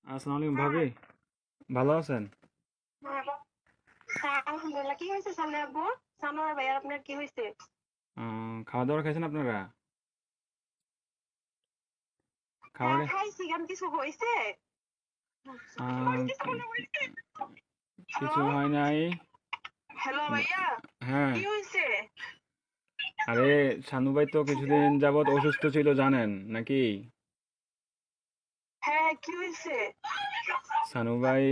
আসসালামু আলাইকুম ভাবি, ভালো আছেন? হ্যাঁ, আলহামদুলিল্লাহ। কি হয়েছে সামনে আব্বু? সানোয়ার ভাই আপনার কি হয়েছে? খাওয়া দাওয়া খাইছেন আপনারা? খাবার হ্যাঁ খাইছি, কেন কিছু হয়েছে? কি- কিছু হ্যালো, হয় নাই। হ্যালো ভাইয়া, হ্যাঁ, কি হয়েছে? আরে শানু ভাই তো কিছুদিন যাবত অসুস্থ ছিল জানেন নাকি? হ্যাঁ কি হয়েছে? শানু ভাই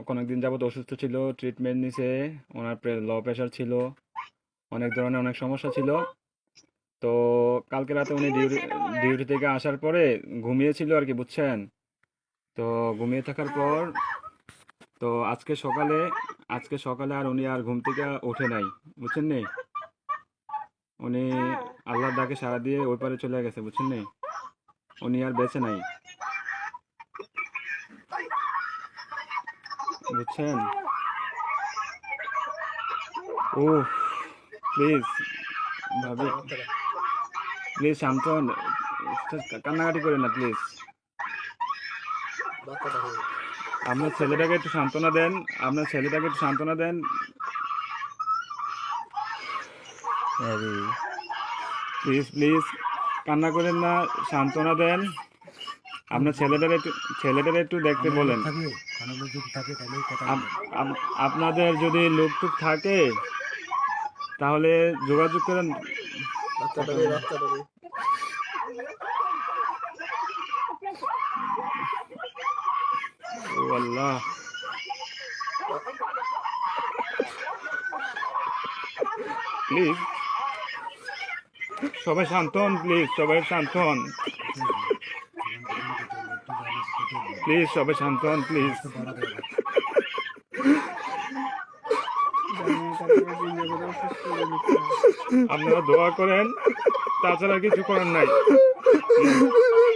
অনেকদিন যাবত অসুস্থ ছিল, ট্রিটমেন্ট নিছে। ওনার লো প্রেশার ছিল, অনেক ধরনের অনেক সমস্যা ছিল। তো কালকে রাতে কি উনি হয়েছে এটা বলেন? ডিউটি থেকে আসার পরে ঘুমিয়েছিল আর কি, বুঝছেন? তো ঘুমিয়ে থাকার হ্যাঁ। পর তো আজকে সকালে আর উনি আর ঘুম থেকে ওঠে নাই, বুঝছেন নি? উনি হ্যাঁ। আল্লাহর ডাকে সাড়া দিয়ে ওই পারে চলে গেছে, বুঝছেন নি? উনি আর বেঁচে নাই, বুঝছেন? ও, প্লিজ ভাবি, প্লিজ শান্ত হন। কান্নাকাটি করেন না প্লিজ। আপনার ছেলেটাকে একটু সান্ত্বনা দেন। আপনার ছেলেটাকে একটু সান্ত্বনা দেন। ভাবি, প্লিজ প্লিজ কান্না করেন না, সান্ত্বনা দেন। আপনার ছেলেটারে একটু দেখতে আমার লোক বলেন। থাকবে, কোনো লোক যদি থাকে তাহলে কথা আপ- বলেন। আপনাদের যদি লোকটুক থাকে তাহলে যোগাযোগ করেন। কথা বাচ্চাটারে বলেন। বাচ্চাটারে ও আল্লাহ, প্লিজ সবাই শান্ত হন, প্লিজ সবাই শান্ত হন, জীবন জীবন কেটে একটু জানি কেটে প্লিজ সবাই শান্ত হন, প্লিজ। একটু বড় দেয় না। আপনারা দোয়া করেন, তাছাড়া কিছু করার নাই।